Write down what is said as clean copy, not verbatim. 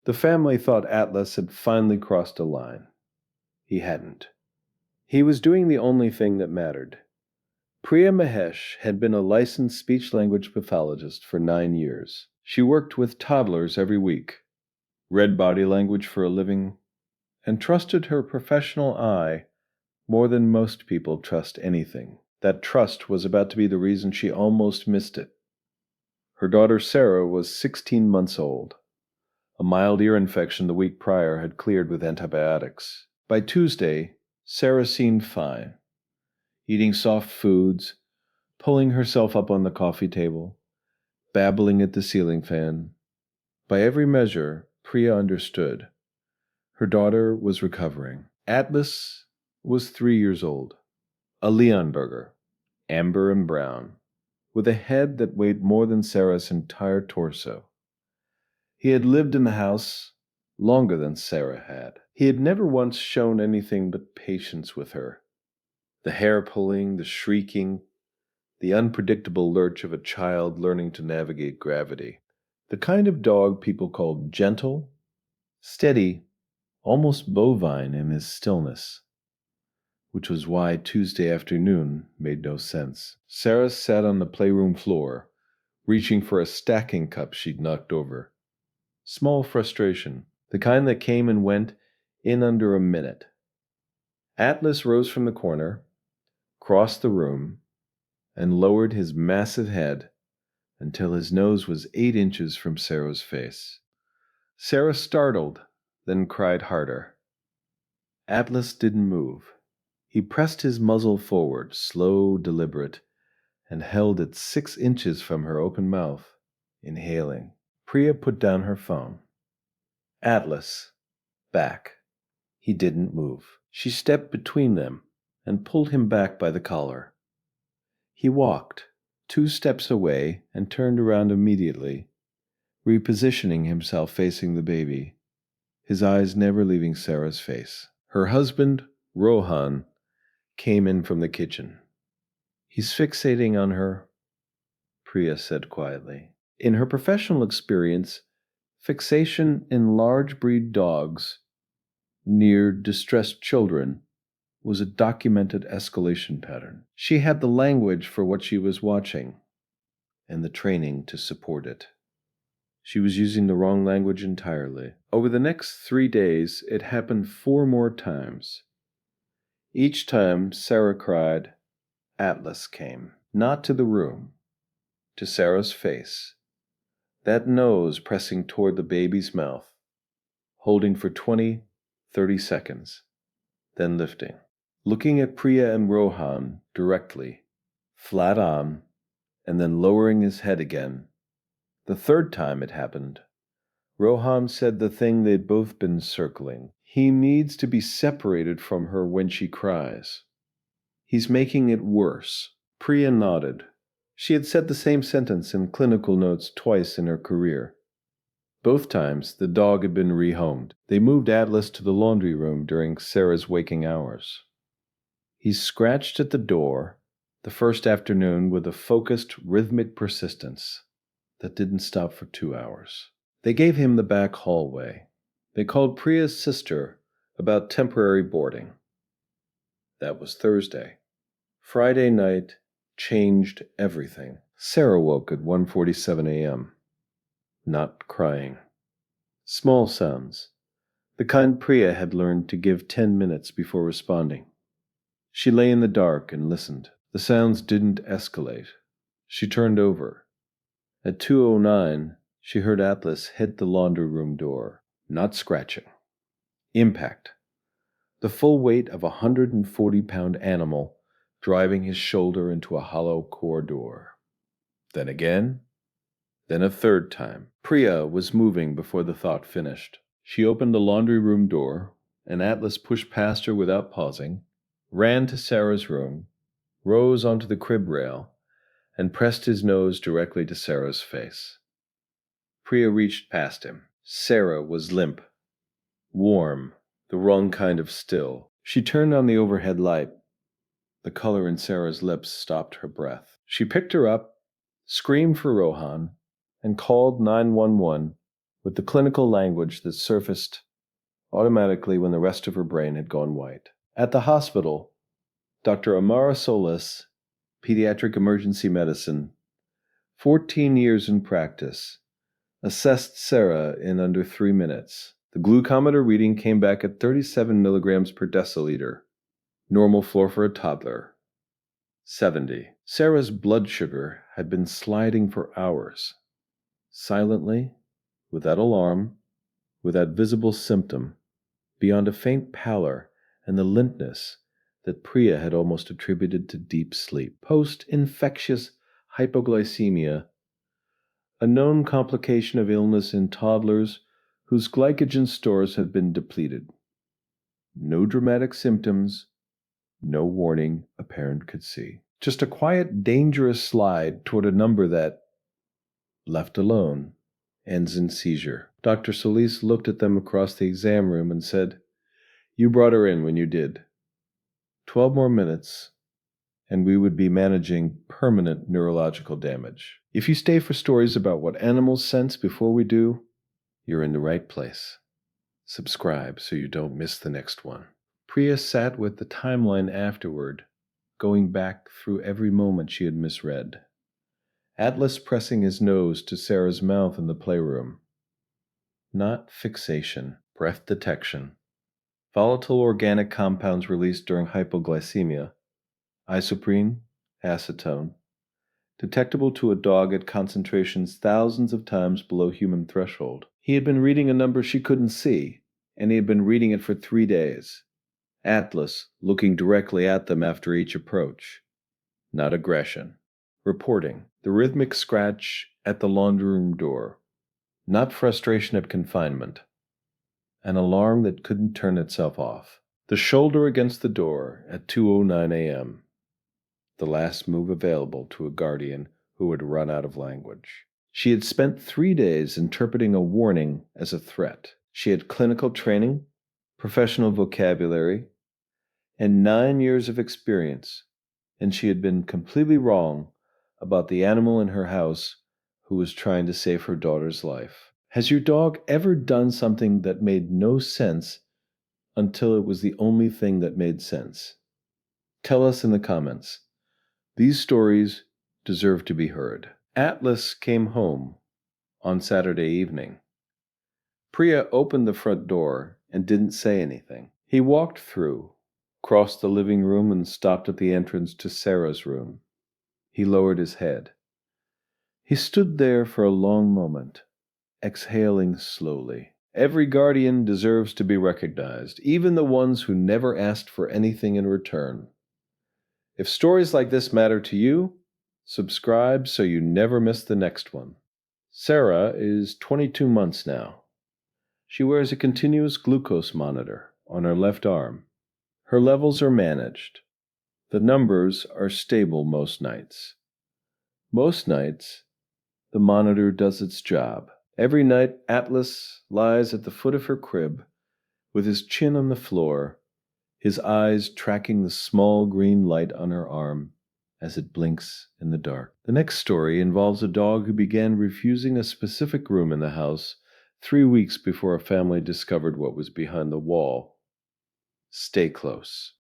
The family thought Atlas had finally crossed a line. He hadn't. He was doing the only thing that mattered. Priya Mahesh had been a licensed speech-language pathologist for 9 years. She worked with toddlers every week, read body language for a living, and trusted her professional eye more than most people trust anything. That trust was about to be the reason she almost missed it. Her daughter Sarah was 16 months old. A mild ear infection the week prior had cleared with antibiotics. By Tuesday, Sarah seemed fine, eating soft foods, pulling herself up on the coffee table, babbling at the ceiling fan. By every measure, Priya understood. Her daughter was recovering. Atlas was 3 years old, a Leonberger, amber and brown, with a head that weighed more than Sarah's entire torso. He had lived in the house longer than Sarah had. He had never once shown anything but patience with her. The hair pulling, the shrieking, the unpredictable lurch of a child learning to navigate gravity. The kind of dog people called gentle, steady, almost bovine in his stillness. Which was why Tuesday afternoon made no sense. Sarah sat on the playroom floor, reaching for a stacking cup she'd knocked over. Small frustration, the kind that came and went in under a minute. Atlas rose from the corner, crossed the room, and lowered his massive head until his nose was 8 inches from Sarah's face. Sarah startled, then cried harder. Atlas didn't move. He pressed his muzzle forward, slow, deliberate, and held it 6 inches from her open mouth, inhaling. Priya put down her phone. Atlas, back. He didn't move. She stepped between them and pulled him back by the collar. He walked 2 steps away and turned around immediately, repositioning himself facing the baby, his eyes never leaving Sarah's face. Her husband, Rohan, came in from the kitchen. He's fixating on her, Priya said quietly. In her professional experience, fixation in large breed dogs near distressed children was a documented escalation pattern. She had the language for what she was watching and the training to support it. She was using the wrong language entirely. Over the next 3 days, it happened 4 more times. Each time Sarah cried, Atlas came, not to the room, to Sarah's face, that nose pressing toward the baby's mouth, holding for 20, 30 seconds, then lifting. Looking at Priya and Rohan directly, flat on, and then lowering his head again. The 3rd time it happened, Rohan said the thing they'd both been circling. He needs to be separated from her when she cries. He's making it worse. Priya nodded. She had said the same sentence in clinical notes twice in her career. Both times, the dog had been rehomed. They moved Atlas to the laundry room during Sarah's waking hours. He scratched at the door the first afternoon with a focused, rhythmic persistence that didn't stop for 2 hours. They gave him the back hallway. They called Priya's sister about temporary boarding. That was Thursday. Friday night changed everything. Sarah woke at 1:47 a.m., not crying. Small sounds, the kind Priya had learned to give 10 minutes before responding. She lay in the dark and listened. The sounds didn't escalate. She turned over. At 2:09, she heard Atlas hit the laundry room door. Not scratching. Impact. The full weight of a 140-pound animal driving his shoulder into a hollow core door. Then again. Then a 3rd time. Priya was moving before the thought finished. She opened the laundry room door, and Atlas pushed past her without pausing, ran to Sarah's room, rose onto the crib rail, and pressed his nose directly to Sarah's face. Priya reached past him. Sarah was limp, warm, the wrong kind of still. She turned on the overhead light. The color in Sarah's lips stopped her breath. She picked her up, screamed for Rohan, and called 911 with the clinical language that surfaced automatically when the rest of her brain had gone white. At the hospital, Dr. Amara Solis, pediatric emergency medicine, 14 years in practice, assessed Sarah in under 3 minutes. The glucometer reading came back at 37 milligrams per deciliter, normal floor for a toddler. 70. Sarah's blood sugar had been sliding for hours. Silently, without alarm, without visible symptom, beyond a faint pallor and the limpness that Priya had almost attributed to deep sleep. Post-infectious hypoglycemia, a known complication of illness in toddlers whose glycogen stores have been depleted. No dramatic symptoms, no warning a parent could see. Just a quiet, dangerous slide toward a number that, left alone, ends in seizure. Dr. Solis looked at them across the exam room and said, "You brought her in when you did. 12 more minutes, and we would be managing permanent neurological damage. If you stay for stories about what animals sense before we do, you're in the right place. Subscribe so you don't miss the next one." Priya sat with the timeline afterward, going back through every moment she had misread. Atlas pressing his nose to Sarah's mouth in the playroom. Not fixation, breath detection. Volatile organic compounds released during hypoglycemia. Isoprene, acetone. Detectable to a dog at concentrations thousands of times below human threshold. He had been reading a number she couldn't see, and he had been reading it for 3 days. Atlas looking directly at them after each approach. Not aggression. Reporting. The rhythmic scratch at the laundry room door. Not frustration at confinement. An alarm that couldn't turn itself off. The shoulder against the door at 2:09 a.m. The last move available to a guardian who had run out of language. She had spent 3 days interpreting a warning as a threat. She had clinical training, professional vocabulary, and 9 years of experience, and she had been completely wrong about the animal in her house who was trying to save her daughter's life. Has your dog ever done something that made no sense until it was the only thing that made sense? Tell us in the comments. These stories deserve to be heard. Atlas came home on Saturday evening. Priya opened the front door and didn't say anything. He walked through, crossed the living room, and stopped at the entrance to Sarah's room. He lowered his head. He stood there for a long moment, exhaling slowly. Every guardian deserves to be recognized, even the ones who never asked for anything in return. If stories like this matter to you, subscribe so you never miss the next one. Sarah is 22 months now. She wears a continuous glucose monitor on her left arm. Her levels are managed. The numbers are stable most nights. Most nights, the monitor does its job. Every night, Atlas lies at the foot of her crib with his chin on the floor, his eyes tracking the small green light on her arm as it blinks in the dark. The next story involves a dog who began refusing a specific room in the house 3 weeks before a family discovered what was behind the wall. Stay close.